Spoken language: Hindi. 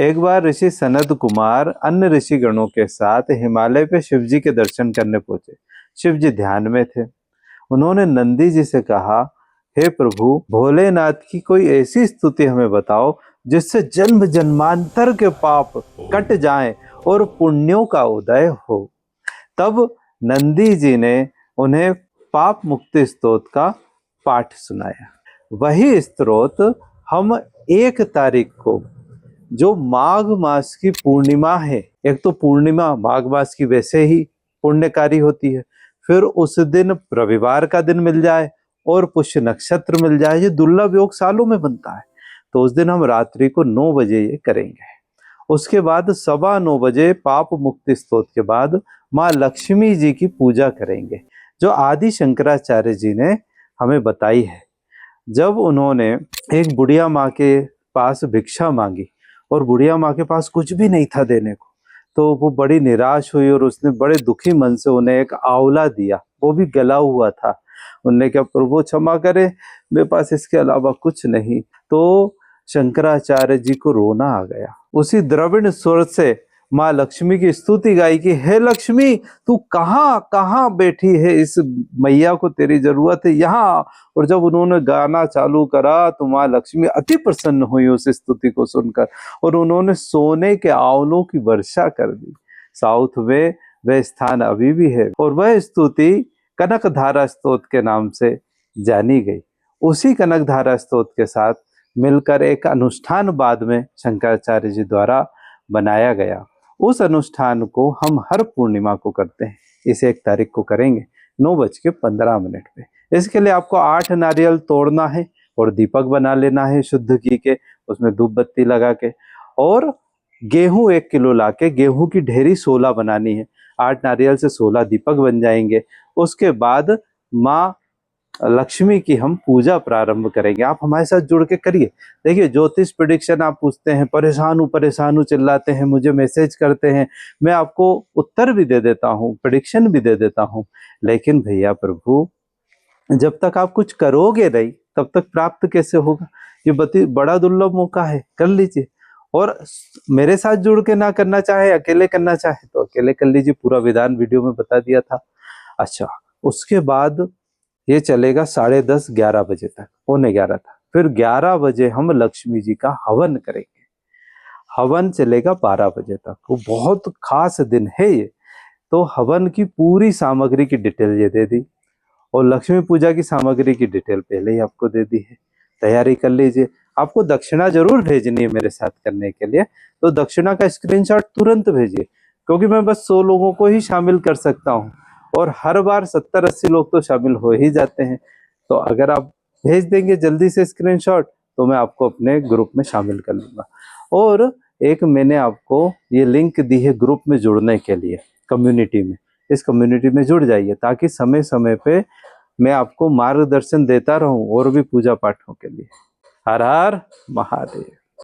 एक बार ऋषि सनत कुमार अन्य ऋषि गणों के साथ हिमालय पे शिव जी के दर्शन करने पहुंचे। शिव जी ध्यान में थे। उन्होंने नंदी जी से कहा, हे प्रभु, भोलेनाथ की कोई ऐसी स्तुति हमें बताओ जिससे जन्म जन्मांतर के पाप कट जाएं और पुण्यों का उदय हो। तब नंदी जी ने उन्हें पाप मुक्ति स्तोत्र का पाठ सुनाया। वही स्तोत्र हम 1 तारीख को, जो माघ मास की पूर्णिमा है, एक तो पूर्णिमा माघ मास की वैसे ही पुण्यकारी होती है, फिर उस दिन रविवार का दिन मिल जाए और पुष्य नक्षत्र मिल जाए, ये दुर्लभ योग सालों में बनता है। तो उस दिन हम रात्रि को 9 बजे ये करेंगे। उसके बाद 9:15 बजे पाप मुक्ति स्तोत्र के बाद माँ लक्ष्मी जी की पूजा करेंगे, जो आदि शंकराचार्य जी ने हमें बताई है। जब उन्होंने एक बुढ़िया माँ के पास भिक्षा मांगी और बुढ़िया माँ के पास कुछ भी नहीं था देने को, तो वो बड़ी निराश हुई और उसने बड़े दुखी मन से उन्हें एक आंवला दिया, वो भी गला हुआ था। उन्होंने कहा, प्रभु क्षमा करे, मेरे पास इसके अलावा कुछ नहीं। तो शंकराचार्य जी को रोना आ गया। उसी द्रविड़ स्वर से माँ लक्ष्मी की स्तुति गाई कि हे लक्ष्मी, तू कहाँ कहाँ बैठी है, इस मैया को तेरी जरूरत है यहाँ। और जब उन्होंने गाना चालू करा तो माँ लक्ष्मी अति प्रसन्न हुई उस स्तुति को सुनकर, और उन्होंने सोने के आंवलों की वर्षा कर दी। साउथ में वह स्थान अभी भी है और वह स्तुति कनक धारा स्तोत्र के नाम से जानी गई। उसी कनक धारा स्तोत्र के साथ मिलकर एक अनुष्ठान बाद में शंकराचार्य जी द्वारा बनाया गया। उस अनुष्ठान को हम हर पूर्णिमा को करते हैं। इसे 1 तारीख को करेंगे 9:15 पे। इसके लिए आपको 8 नारियल तोड़ना है और दीपक बना लेना है शुद्ध घी के, उसमें धूप बत्ती लगा के, और गेहूं 1 किलो लाके गेहूं की ढेरी 16 बनानी है। 8 नारियल से 16 दीपक बन जाएंगे। उसके बाद माँ लक्ष्मी की हम पूजा प्रारंभ करेंगे। आप हमारे साथ जुड़ के करिए। देखिए, ज्योतिष प्रेडिक्शन आप पूछते हैं, परेशान हूँ चिल्लाते हैं, मुझे मैसेज करते हैं, मैं आपको उत्तर भी दे देता हूँ, प्रेडिक्शन भी दे देता हूँ। लेकिन भैया प्रभु, जब तक आप कुछ करोगे नहीं तब तक प्राप्त कैसे होगा? ये बड़ा दुर्लभ मौका है, कर लीजिए। और मेरे साथ जुड़ के ना करना चाहे, अकेले करना चाहे तो अकेले कर लीजिए। पूरा विधान वीडियो में बता दिया था। अच्छा, उसके बाद ये चलेगा 10:30 11 बजे तक, 11:15 था। फिर 11 बजे हम लक्ष्मी जी का हवन करेंगे। हवन चलेगा 12 बजे तक। वो बहुत खास दिन है ये। तो हवन की पूरी सामग्री की डिटेल ये दे दी, और लक्ष्मी पूजा की सामग्री की डिटेल पहले ही आपको दे दी है। तैयारी कर लीजिए। आपको दक्षिणा जरूर भेजनी है मेरे साथ करने के लिए, तो दक्षिणा का स्क्रीनशॉट तुरंत भेजिए, क्योंकि मैं बस 100 लोगों को ही शामिल कर सकता हूँ, और हर बार 70-80 लोग तो शामिल हो ही जाते हैं। तो अगर आप भेज देंगे जल्दी से स्क्रीनशॉट, तो मैं आपको अपने ग्रुप में शामिल कर लूंगा। और एक मैंने आपको ये लिंक दी है ग्रुप में जुड़ने के लिए, कम्युनिटी में। इस कम्युनिटी में जुड़ जाइए, ताकि समय समय पे मैं आपको मार्गदर्शन देता रहूं और भी पूजा पाठों के लिए। हर हर महादेव।